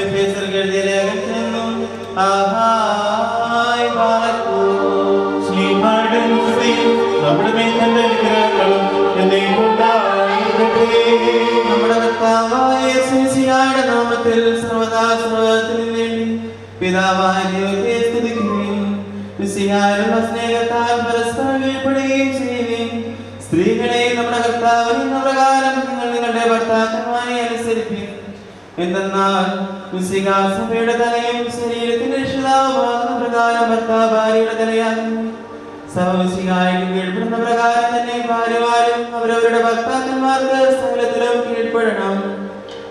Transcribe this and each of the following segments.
എഫേസ്യർക്ക് എഴുതിയ ലേഖനത്തിൽ നിന്നും ആഹായ് പാലക്കൂ ശ്രീമാരുടെ സ്തുതിയും നമ്മുടെ മേൽ തന്റെ അനുഗ്രഹങ്ങളും എന്നേക്കും ഉണ്ടായിരിക്കട്ടെ. നമ്മുടെ കർത്താവായ യേശുമിശിഹായുടെ നാമത്തിൽ സർവദാ സർവ്വത്തിനും വേണ്ടി പിതാവായ ദൈവത്തെ സ്തുതിക്കുകയും മിശിഹായിലുള്ള സ്നേഹത്താൽ പരസ്പരം കീഴ്പ്പെടുകയും ചെയ്യുകയും സ്ത്രീകളെ നമ്മുടെ കർത്താവിനെ പ്രകാരം നിങ്ങൾ നിങ്ങളുടെ ഭർത്താക്കന്മാരെ അനുസരിപ്പിക്കും. എന്തെന്നാൽ മിശിഹാ സഭയുടെ തലയും ശരീരത്തിന്റെ രക്ഷിതാവുമാകുന്ന പ്രകാരം ഭർത്താവ് ഭാര്യയുടെ തലയാകുന്നു. സഭ മിശിഹായ്ക്ക് കീഴ്പ്പെടുന്ന പ്രകാരം തന്നെ ഭാര്യമാരും അവരവരുടെ ഭർത്താക്കന്മാർക്ക് സകലത്തിലും കീഴ്പ്പെടണം.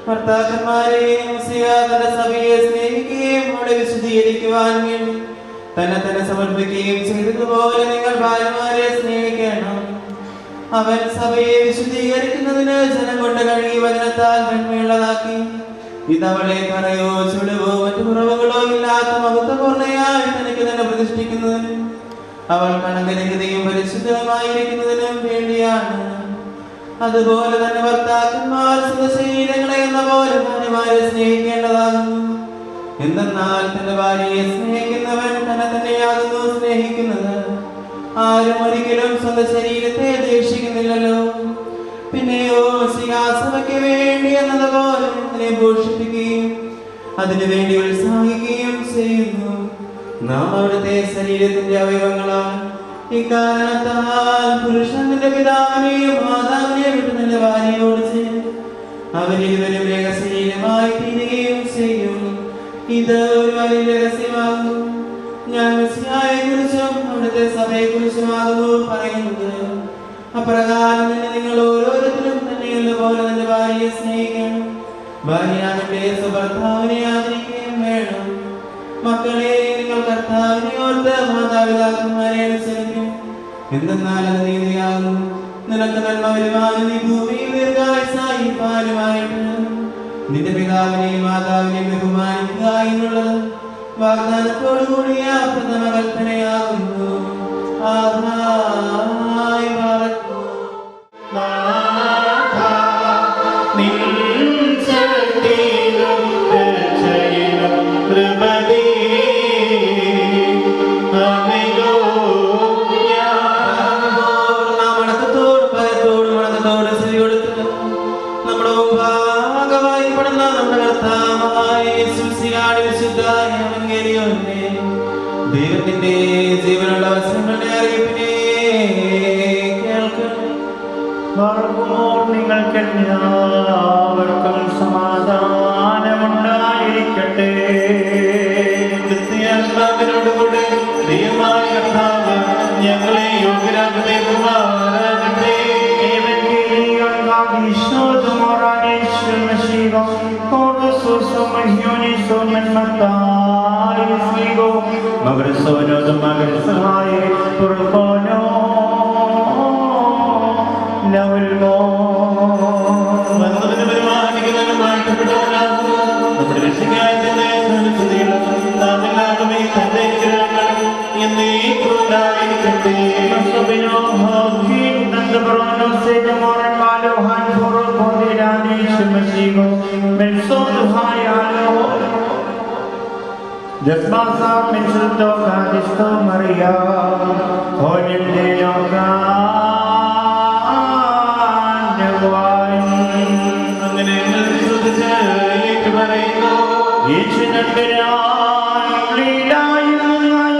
ഭർത്താക്കന്മാരെ മിശിഹാ തന്റെ സഭയെ സ്നേഹിക്കുകയും അവളെ വിശുദ്ധീകരിക്കുവാൻ വേണ്ടി തന്നെ സമർപ്പിക്കുകയും ചെയ്തതുപോലെ നിങ്ങൾ ഭാര്യമാരെ സ്നേഹിക്കണം. അവൻ സഭയെ വിശുദ്ധീകരിക്കുന്നതിന് ജനം കൊണ്ട് കഴുകി വചനത്താൽ നന്മയുള്ളതാക്കി ഇതവളെ കറയോ ചുളിവോ മറ്റു കുറവുകളോ ഇല്ലാത്ത മഹത്വപൂർണ്ണയായി തനിക്ക് തന്നെ പ്രതിഷ്ഠിക്കുന്നതിനും അവൾ കണങ്കരഹിതയും പരിശുദ്ധമായിരിക്കുന്നതിനും വേണ്ടിയാണ്. അതുപോലെ തന്നെ ഭർത്താക്കന്മാർ സ്വശരീരങ്ങളെ എന്ന പോലെ ഭാര്യമാരെ സ്നേഹിക്കേണ്ടതാകുന്നു. എന്തെന്നാൽ തന്റെ ഭാര്യയെ സ്നേഹിക്കുന്നവൻ തന്നെ തന്നെയാകുന്നു സ്നേഹിക്കുന്നത്. ആരും ഒരിക്കലും സ്വന്തം ശരീരത്തെ ദേഷിക്കുന്നില്ലല്ലോ. പിന്നെയോ സിംഹാസനയ്ക്ക് വേണ്ടി എന്നതുപോലെ അതിനെ പോഷിപ്പിക്കുകയും അതിനുവേണ്ടി ഉത്സാഹിക്കുകയും ചെയ്യുന്നു. നാം അവിടുത്തെ ശരീരത്തിന്റെ അവയവങ്ങളാണ്. ഇക്കാരണത്താൽ പുരുഷന്റെ പിതാവിനെയും മാതാവിനെയും വിട്ട് തന്റെ ഭാര്യയോട് ചെയ്യും. അവരിരുവരും രഹസ്യമായി തീരുകയും ചെയ്യും. ഇത് ഒരു വലിയ രഹസ്യമാകുന്നു. ഞാൻ മിശിഹായെ കുറിച്ചും അവിടുത്തെ സഭയെ കുറിച്ചുമാകുന്നു പറയുന്നത്. അപ്രകാരം തന്നെ നിങ്ങൾ ഓരോരുത്തരും തന്നെയുള്ള പോലെ തന്റെ ഭാര്യയെ സ്നേഹിക്കണം. ഭാര്യയാകട്ടെ സ്വഭർത്താവിനെ ആദരിക്കുകയും വേണം. മക്കളെ, നിങ്ങൾ കർത്താവിനെ ഓർത്ത് മാതാപിതാക്കന്മാരെ അനുസരിക്കും. എന്തെന്നാൽ അത് നീതിയാകുന്നു. നിനക്ക് നന്മ വരുവാനും നീ ഭൂമിയിൽ ദീർഘായുസ്സായിരിക്കാനുമായിട്ട് നിന്റെ പിതാവിനെയും മാതാവിനെയും ബഹുമാനിക്കുക എന്നുള്ളത് വാഗ്ദാനത്തോടു കൂടിയ പ്രഥമ കൽപ്പനയാകുന്നു. ആഹായ് പാലക്കൂ ദൈവത്തിന്റെ ജീവനുള്ള വചനങ്ങളുടെ അറിയിപ്പിനെ കേൾക്കണം. നിങ്ങൾക്കെല്ലാവർക്കും സമാധാനമുണ്ടായിരിക്കട്ടെ. ക്രിസ്ത്യാനിയോടുകൂടെ ദൈവമായ കർത്താവ് ഞങ്ങളെ യോഗ്യരാകുമാറാകട്ടെ. Desmasa mensulto kadisto Maria, honin de yogan devain. അങ്ങനെ ശ്രദ്ധിച്ച് പറയുന്നു. യേശുനഗരാൻ ലീലായിൽ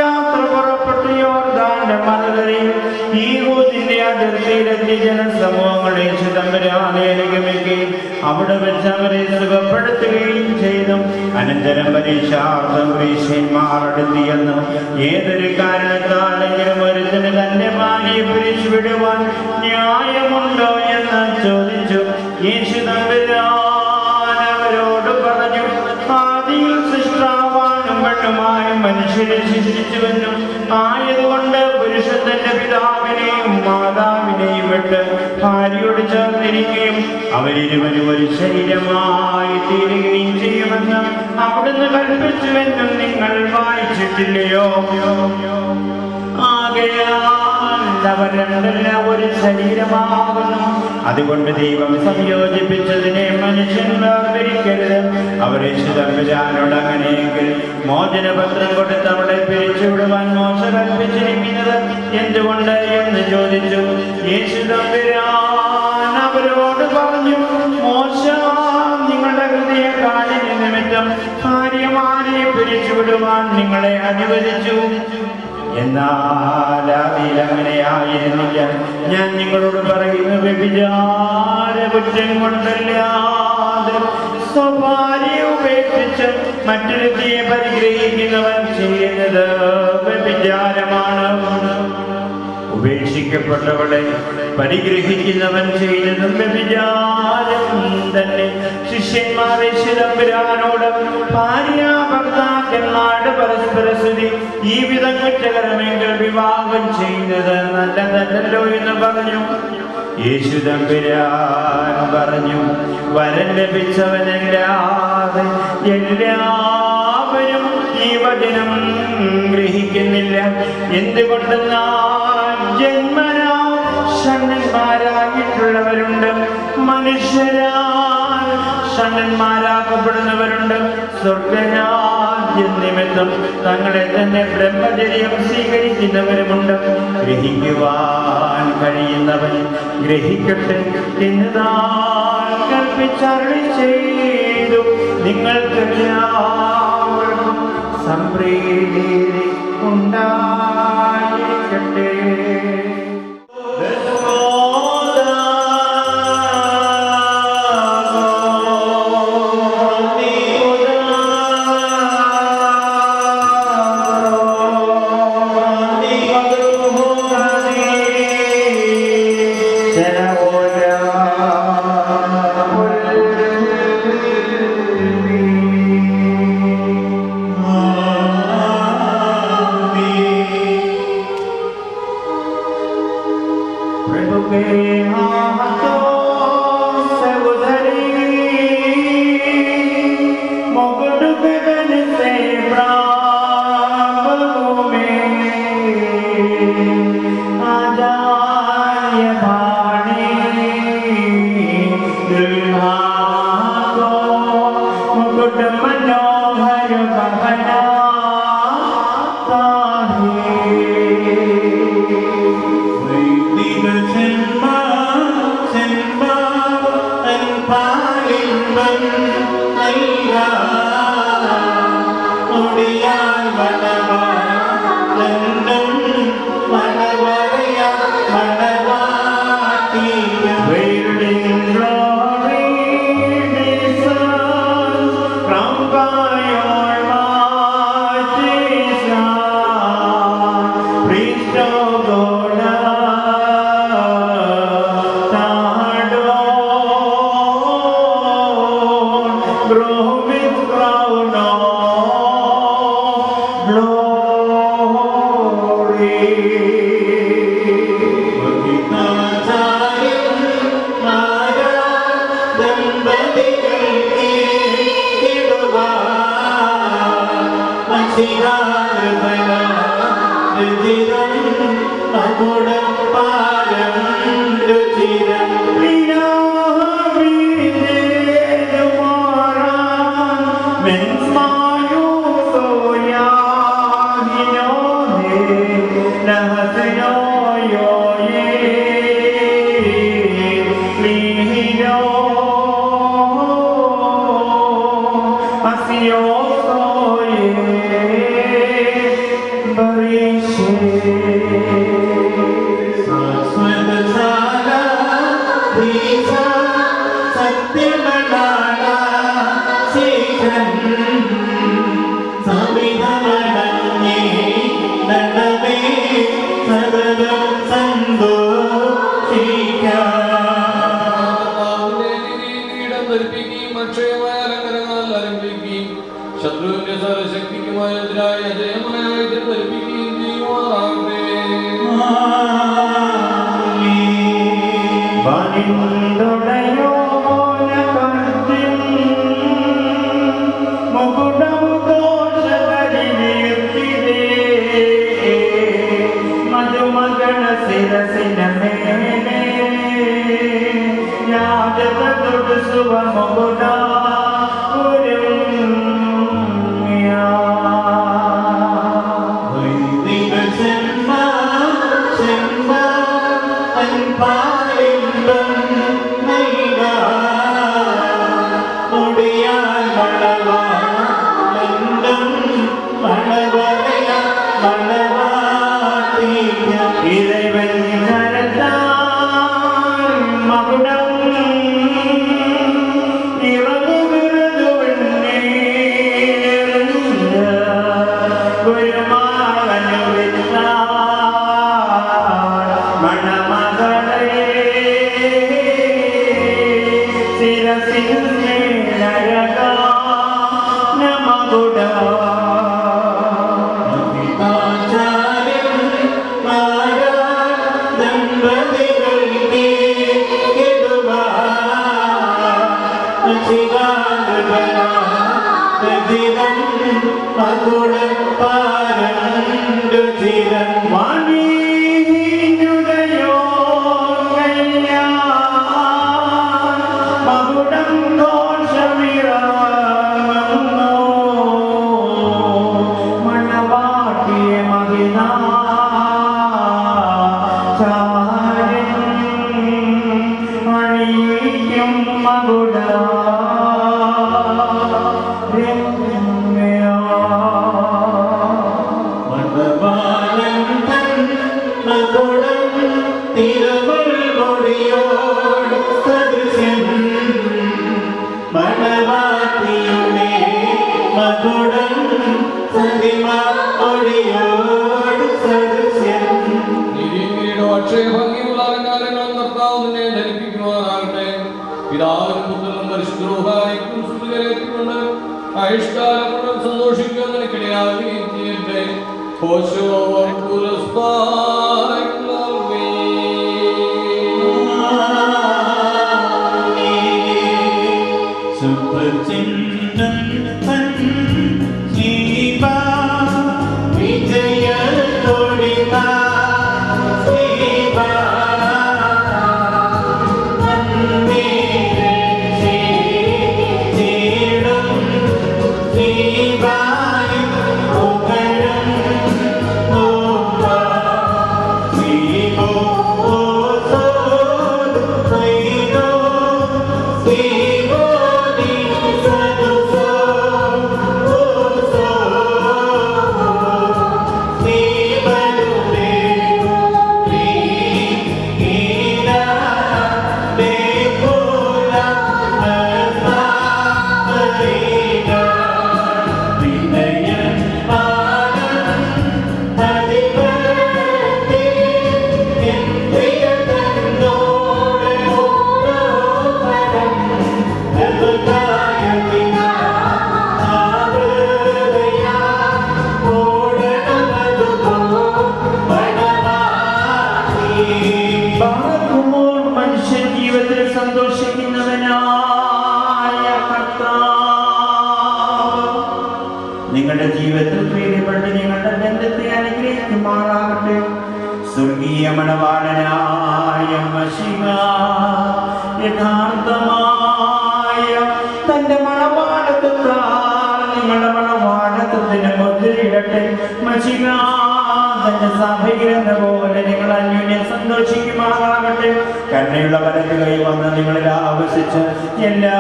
യാത്ര പുറപ്പെട്ടു യോർദാന്റെ മറുകരയിൽ യഹൂദിന്റെ അതിർത്തിയിലെത്തി ജനസമൂഹങ്ങൾ യേശു തമ്പുരാനെ അനുഗമിക്കുകയും അവിടെ വെച്ച് അവരെ സുഖപ്പെടുത്തുകയും ചെയ്തു. അനന്തരം പരീക്ഷാർത്ഥം പരീക്ഷന്മാരെടുത്തിയെന്ന് ഏതൊരു കാരണത്താലെങ്കിലും ഒരുത്തിന് തന്റെ ഭാര്യയെ പിരിച്ചുവിടുവാൻ ന്യായമുണ്ടോ എന്ന് ചോദിച്ചു. യേശു തമ്പുരാൻ അവരോട് പറഞ്ഞു, ആദിയിൽ സൃഷ്ടാവാനും പെണ്ണുമായ മനുഷ്യരെ സൃഷ്ടിച്ചുവെന്നും ആയതുകൊണ്ട് പുരുഷൻ തന്റെ പിതാവിനെയും മാതാവിനെയും വിട്ട് ഭാര്യയോട് ചേർന്നിരിക്കുകയും അവരിരുവരും ഒരു ശരീരമായി തീരുകയും ചെയ്യുമെന്ന് അവിടുന്ന് കൽപ്പിച്ചുവെന്നും നിങ്ങൾ വായിച്ചിട്ടില്ലയോ? അവർ രണ്ടെല്ലാം ഒരു ശരീരമാകുന്നു. അതുകൊണ്ട് ദൈവം സംയോജിപ്പിച്ചതിനെ മനുഷ്യൻ വേർതിരിക്കരുത്. അവർ യേശുദമ്പുരാനോട് അങ്ങനെയെങ്കിൽ മോചനപത്രം കൊടുത്ത് അവളെ പിരിച്ചുവിടുവാൻ മോശ കൽപ്പിച്ചിരിക്കുന്നത് എന്തുകൊണ്ട് എന്ന് ചോദിച്ചു. യേശുദമ്പുരാൻ അവരോട് പറഞ്ഞു, മോശ നിങ്ങളുടെ ഹൃദയ കാഠിന്യ നിമിത്തം ഭാര്യമാരെ പിരിച്ചുവിടുവാൻ നിങ്ങളെ അനുവദിച്ചു. എന്നാൽ അതിൽ അങ്ങനെയായിരുന്നില്ല. ഞാൻ നിങ്ങളോട് പറയുന്നു, വ്യഭിചാര കുറ്റം കൊണ്ടല്ലാതെ സ്വഭാര്യ ഉപേക്ഷിച്ച് മറ്റൊരുത്തിയെ പരിഗ്രഹിക്കുന്നവൻ ചെയ്യുന്നത് വ്യഭിചാരമാണ്. ഉപേക്ഷിക്കപ്പെട്ടവളെ പരിഗ്രഹിക്കുന്നവൻ ചെയ്യുന്നതും വ്യഭിചാരം തന്നെ. ശിഷ്യന്മാർ യേശുദമ്പുരാനോട് ഭാര്യാഭർത്താക്കന്മാരുടെ പരസ്പര സ്തുതി ഈ വിധം കുറ്റകരമെങ്കിൽ വിവാഹം ചെയ്യുന്നത് നല്ലതല്ലോ എന്ന് പറഞ്ഞു. യേശുദമ്പുരാൻ പറഞ്ഞു, വരൻ ലഭിച്ചവനല്ലാതെ എല്ലാവരും ഈ വചനം ഗ്രഹിക്കുന്നില്ല. എന്തുകൊണ്ടെന്നാൽ ജന്മനാ ഷണ്ഡന്മാരായിട്ടുള്ളവരുണ്ട്, മനുഷ്യരാൽ ഷണ്ഡന്മാരാക്കപ്പെടുന്നവരുണ്ട്. സ്വർഗരാജ്യം നിമിത്തം തങ്ങളെ തന്നെ ബ്രഹ്മചര്യം സ്വീകരിക്കുന്നവരുമുണ്ട്. ഗ്രഹിക്കുവാൻ കഴിയുന്നവൻ ഗ്രഹിക്കട്ടെ എന്ന് താൻ കൽപ്പിച്ചരുളി ചെയ്തു. നിങ്ങൾക്കെല്ലാവർക്കും സംപ്രീതി ഉണ്ടായിരിക്കട്ടെ. Suva Mogoda Purim രചിതൻ മകുടം പാരണ്ടു ചിരൻ വാണിയുടയോ മകുടം ദോഷമിറങ്ങുന്നു മണവാട്ടിയ മകിനാ അണിയിക്കും മകുട മണവാളൻ തൻ മകുടം തിരുമുൾമുടിയോട് സദൃശൻ മണവാട്ടിയുടെ മകുടം സതിമാടിയോട് സദൃശൻ നീതിയുടെ അക്ഷയഭംഗിയുള്ള അലങ്കാരങ്ങളും കർത്താവ് നിന്നെ ധരിപ്പിക്കുവാനാകട്ടെ. പിതാവിനും പുത്രനും പരിശുദ്ധരൂഹായിക്കും സ്തുതികരേറ്റുകൊണ്ട് ആയുഷ്കാലം മുഴുവൻ സന്തോഷിക്കാൻ നിനക്കിടയാകുകയും ചെയ്യട്ടെ. ഹോശോ പുരസ്കാരങ്ങളേ. സുപ്രചിന്തൻ തൻ ജീവ വിജയത്തോടിത ജീവ ചേടും ജീവായി പുകഴും ജീവോ ബാലകുമാർ മനുഷ്യൻ ജീവിതത്തിൽ സന്തോഷിക്കുന്നവനായ കർത്താവ് നിങ്ങളുടെ ജീവിതത്തിൽ പ്രീതിപ്പെട്ട് നിങ്ങളുടെ ബന്ധത്തെ അനുഗ്രഹിക്കുമാറാകട്ടെ. സ്വർഗീയ മണവാളനായ മശിഹ യഥാർത്ഥമായ തന്റെ മണവാളത്വത്താൽ നിങ്ങളുടെ മണവാളത്വത്തിന് മുദ്രയിടട്ടെ. മശിഹ തന്റെ സഭയിലെന്ന പോലെ നിങ്ങൾ അന്യോന്യം സന്തോഷിക്കുമാറാകട്ടെ. കരുണയുള്ള വലത് കൈ വന്ന് നിങ്ങളിൽ ആവശ്യിച്ച് എല്ലാ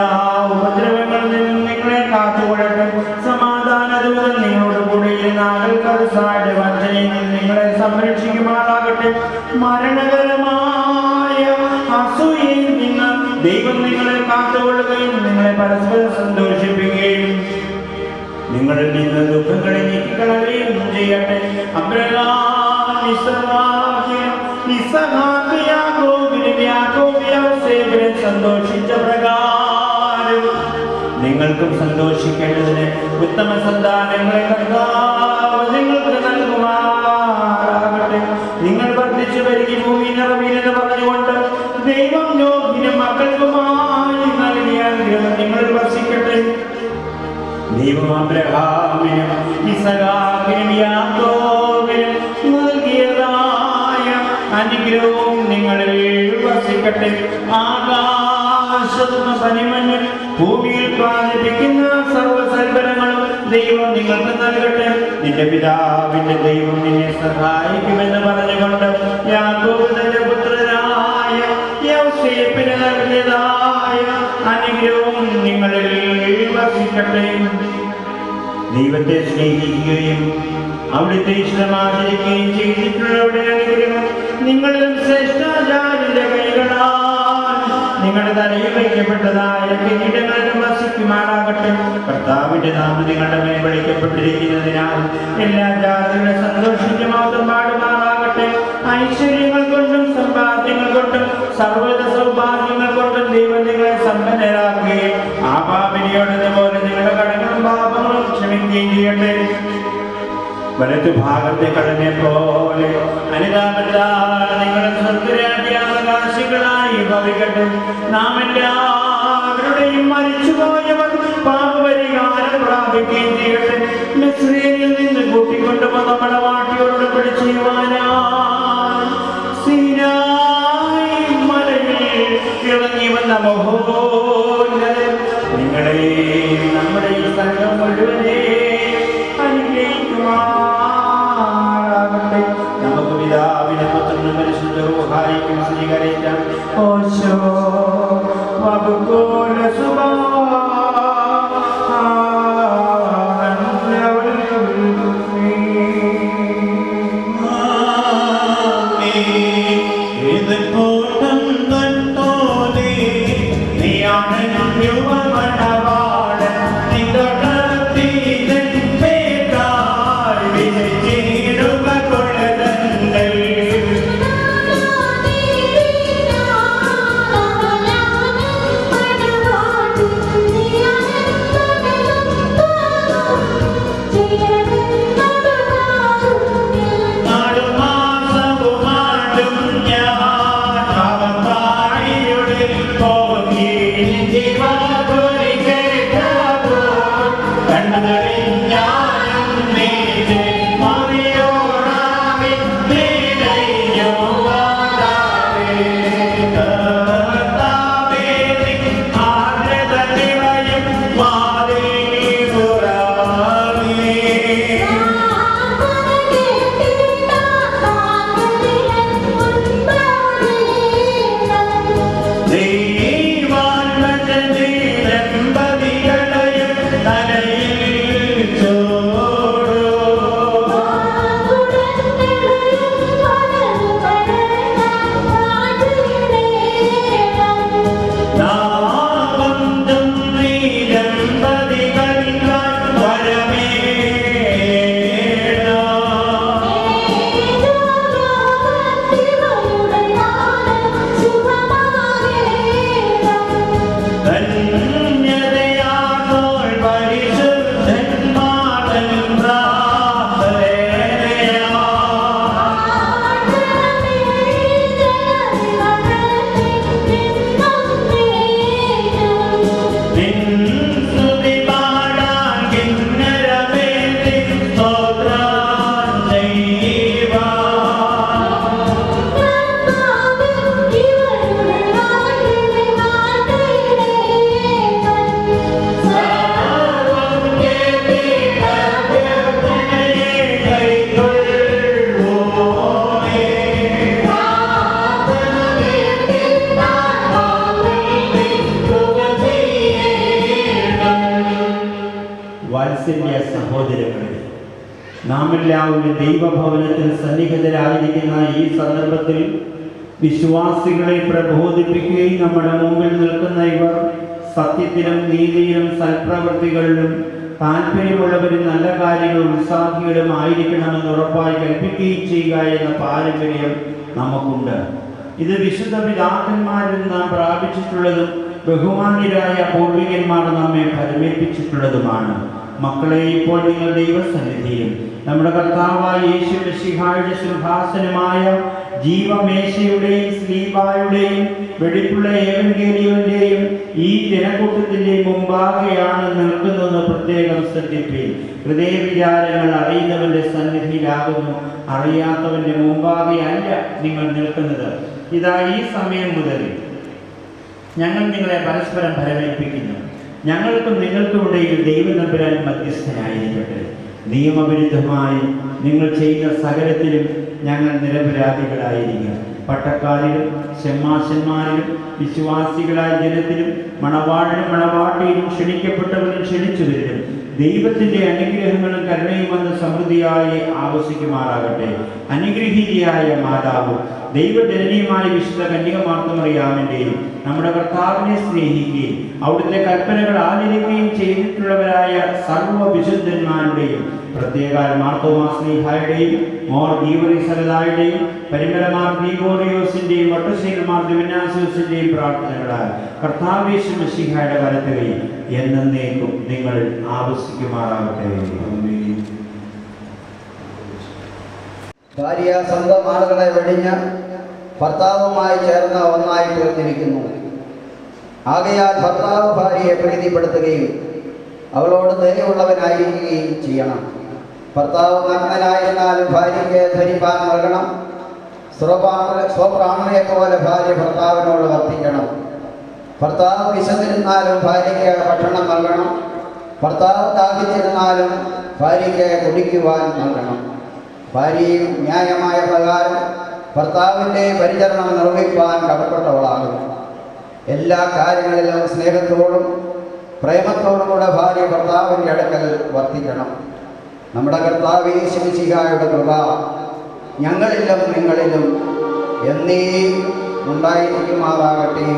ഉപദ്രവങ്ങളിൽ നിന്നും നിങ്ങളെ കാത്തുകൊള്ളട്ടെ. സമാധാന ദൂതൻ നിങ്ങളോട് കൂടി നാഗൽക്കരസായുടെ വഞ്ചനയിൽ നിന്ന് നിങ്ങളെ സംരക്ഷിക്കുമാറാകട്ടെ. മരണകരമായ അസൂയയിൽ നിന്ന് ദൈവം നിങ്ങളെ കാത്തുകൊള്ളുകയും നിങ്ങളെ പരസ്പരം സന്തോഷിപ്പിക്കുകയും നിങ്ങളിൽ നിന്ന് ദുഃഖങ്ങളെ നീക്കിക്കളയുകയും ചെയ്യട്ടെ. അബ്രഹാം യാക്കോബിനെ സന്തോഷിച്ച പ്രകാരം നിങ്ങൾക്കും സന്തോഷിക്കേണ്ടതിന് ഉത്തമ സന്താനങ്ങളെ കർത്താവ് നിങ്ങൾക്ക് നൽകുമാറാകട്ടെ. നിങ്ങൾ വർദ്ധിച്ചു പെരുകി ഭൂമി നിറവിലെന്ന് പറഞ്ഞുകൊണ്ട് ദൈവം നോഹിനും മക്കൾക്കുമായി നൽകിയ അനുഗ്രഹം നിങ്ങളിൽ വസിക്കട്ടെ. ദൈവം അബ്രഹാമിനും ഇസഹാക്കിനും യാക്കോബിനും നൽകിയതായ അനുഗ്രഹവും നിങ്ങളിൽ വസിക്കട്ടെ. ആകാശത്തുന്ന പനിമഞ്ഞും ഭൂമിയിൽ പാലിപ്പിക്കുന്ന സർവ്വസൽപ്പനങ്ങളും ദൈവം നിങ്ങൾക്ക് നൽകട്ടെ. നിന്റെ പിതാവിന്റെ ദൈവം നിന്നെ സഹായിക്കുമെന്ന് പറഞ്ഞുകൊണ്ട് യാക്കോബ് തന്റെ പുത്രനായ യോസേഫിന് നൽകിയതായ അനുഗ്രഹവും നിങ്ങളിൽ വസിക്കട്ടെ. ദൈവത്തെ സ്നേഹിക്കുകയും അവിടുത്തെ ഇഷ്ടമാചരിക്കുകയും ചെയ്തിട്ടുള്ളവരുടെ അനുഗ്രഹം നിങ്ങളിലും ശ്രേഷ്ഠാചാര്യന്റെ കൈകളാൽ നിങ്ങളുടെ തലയിൽ വയ്ക്കപ്പെട്ടതായ കിരീടങ്ങളിലും വസിക്കുമാറാകട്ടെ. കർത്താവിന്റെ നാമം നിങ്ങളുടെ മേൽ വിളിക്കപ്പെട്ടിരിക്കുന്നതിനാൽ എല്ലാ ജാതികളെ സന്തോഷിച്ച് മൗതം പാടുമാറാകട്ടെ. ഐശ്വര്യങ്ങൾ കൊണ്ടും സമ്പാദ്യങ്ങൾ കൊണ്ടും സർവ്വത സൗഭാഗ്യങ്ങൾ കൊണ്ടും ദൈവം നിങ്ങളെ സമ്പന്നരാക്കുകയും ആ പാപിനിയോടതുപോലെ നിങ്ങളുടെ കടങ്ങളും പാപങ്ങളും ക്ഷമിക്കുകയും ചെയ്യട്ടെ. വലതു ഭാഗത്തെ കടനെ പോലെ അനുതാപത്താൽ നിങ്ങളുടെ സ്വർഗ്ഗരാജ്യാവകാശികളായി ഭവിക്കട്ടെ. നാം എല്ലാവരുടെയും മരിച്ചുപോയവർ പാപപരിഹാരം പ്രാപിക്കുകയും ചെയ്യട്ടെ. മിസ്രയീമിൽ നിന്ന് കൂട്ടിക്കൊണ്ടുവന്ന നമ്മുടെ വാട്ടിയോട് പിടിച്ചുവാനാ സീനായി മലയിൽ ഇറങ്ങി വന്ന മഹോന്നതൻ നിങ്ങളെ നമ്മുടെ ഈ സംഘം മുഴുവനെ അനുഗ്രഹിക്കുമാറാകട്ടെ. നമുക്ക് പിതാവിനെ പുത്രനും പരിശുദ്ധ റൂഹായിക്കും സ്വീകരിക്കാം. ഓശോ വബുക്കോല സുബാ സഹോദരങ്ങളെ, നാം എല്ലാവരും ദൈവഭവനത്തിൽ സന്നിഹിതരായിരിക്കുന്ന ഈ സന്ദർഭത്തിൽ വിശ്വാസികളെ പ്രബോധിപ്പിക്കുകയും നമ്മുടെ മുമ്പിൽ നിൽക്കുന്ന ഇവർ സത്യത്തിലും നീതിയിലും സൽപ്രവൃത്തികളിലും താല്പര്യമുള്ളവരും നല്ല കാര്യങ്ങളും ഉത്സാഹികളും ആയിരിക്കണമെന്ന് ഉറപ്പായി കൽപ്പിക്കുകയും ചെയ്യുക എന്ന പാരമ്പര്യം നമുക്കുണ്ട്. ഇത് വിശുദ്ധ പിതാക്കന്മാരിൽ നാം പ്രാപിച്ചിട്ടുള്ളതും ബഹുമാന്യരായ പൂർവികന്മാർ നമ്മെ ഫലമേൽപ്പിച്ചിട്ടുള്ളതുമാണ്. മക്കളെ, ഇപ്പോൾ നിങ്ങൾ ദൈവസന്നിധിയും നമ്മുടെ കർത്താവായ യേശു മിശിഹായുടെ സിംഹാസനമായ ജീവമേശയുടെയും സ്ലീബായുടെയും വെടിപ്പുള്ള ഏവൻഗേലിയോന്റെയും ഈ ജനക്കൂട്ടത്തിന്റെ മുമ്പാകെയാണ് നിൽക്കുന്നതെന്ന് പ്രത്യേകം ശ്രദ്ധിപ്പീൻ. ഹൃദയവിചാരങ്ങൾ അറിയുന്നവന്റെ സന്നിധിയിലാകുന്നു, അറിയാത്തവന്റെ മുമ്പാകെ അല്ല നിങ്ങൾ നിൽക്കുന്നത്. ഇതാ ഈ സമയം മുതൽ ഞങ്ങൾ നിങ്ങളെ പരസ്പരം ഫലമേൽപ്പിക്കുന്നു. ഞങ്ങൾക്കും നിങ്ങൾക്കുമിടയിൽ ദൈവനമ്പുരാൻ മധ്യസ്ഥനായിരിക്കട്ടെ. നിയമവിരുദ്ധമായി നിങ്ങൾ ചെയ്യുന്ന സകലത്തിലും ഞങ്ങൾ നിരപരാധികളായിരിക്കും. പട്ടക്കാരിലും ഷമ്മാശന്മാരിലും വിശ്വാസികളായ ജനത്തിലും മണവാളിനും മണവാട്ടിയിലും ക്ഷണിക്കപ്പെട്ടവരും ക്ഷണിച്ചവരിലും ദൈവത്തിൻ്റെ അനുഗ്രഹങ്ങളും കരുണയും വന്ന് സമൃദ്ധിയായി ആവസിക്കുമാറാകട്ടെ. അനുഗ്രഹീതയായ മാതാവ് ദൈവജനനീയമായ വിശുദ്ധ കന്യകമാർത്തമറിയാമിൻ്റെയും നമ്മുടെ കർത്താവിനെ സ്നേഹിക്കുകയും അവിടുത്തെ കൽപ്പനകൾ ആചരിക്കുകയും ചെയ്തിട്ടുള്ളവരായ സർവ്വ വിശുദ്ധന്മാരുടെയും പ്രത്യേക മാർത്തോമാ സ്ലീഹായുടെയും മോർ ഗീവറിസലതായുടെയും പരിമലമാർ ഗ്രിഗോറിയോസിന്റെയും ഒട്ടശീലമാർ ദിവനാസിയോസിന്റെയും പ്രാർത്ഥനകളാൽ കർത്താവേശു മിശിഹായുടെ വലത്തുകയും എന്നേക്കും നിങ്ങൾ ആവസിക്കുമാറാകട്ടെ. ഭാര്യ സ്വന്തം ആളുകളെ വെടിഞ്ഞ് ഭർത്താവുമായി ചേർന്ന് ഒന്നായി തീർന്നിരിക്കുന്നു. ആകയാൽ ഭർത്താവ് ഭാര്യയെ പ്രീതിപ്പെടുത്തുകയും അവളോട് ദയയുള്ളവനായിരിക്കുകയും ചെയ്യണം. ഭർത്താവ് നഗ്നനായിരുന്നാലും ഭാര്യയ്ക്ക് ധരിപ്പാൻ നൽകണം. സ്വപ്രാണനെ പോലെ ഭാര്യ ഭർത്താവിനോട് വർത്തിക്കണം. ഭർത്താവ് വിശന്നിരുന്നാലും ഭാര്യയ്ക്ക് ഭക്ഷണം നൽകണം. ഭർത്താവ് ദാഹിച്ചിരുന്നാലും ഭാര്യയ്ക്ക് കുടിക്കുവാൻ നൽകണം. ഭാര്യയും ന്യായമായ പ്രകാരം ഭർത്താവിൻ്റെ പരിചരണം നിർവഹിക്കുവാൻ കടപ്പെട്ടവളാകും. എല്ലാ കാര്യങ്ങളിലും സ്നേഹത്തോടും പ്രേമത്തോടും കൂടെ ഭാര്യ ഭർത്താവിൻ്റെ അടുക്കൽ വർത്തിക്കണം. നമ്മുടെ കർത്താവ് യേശു മിശിഹായുടെ കൃപ ഞങ്ങളിലും നിങ്ങളിലും എന്നേ ഉണ്ടായിരിക്കുമാറാകട്ടെ.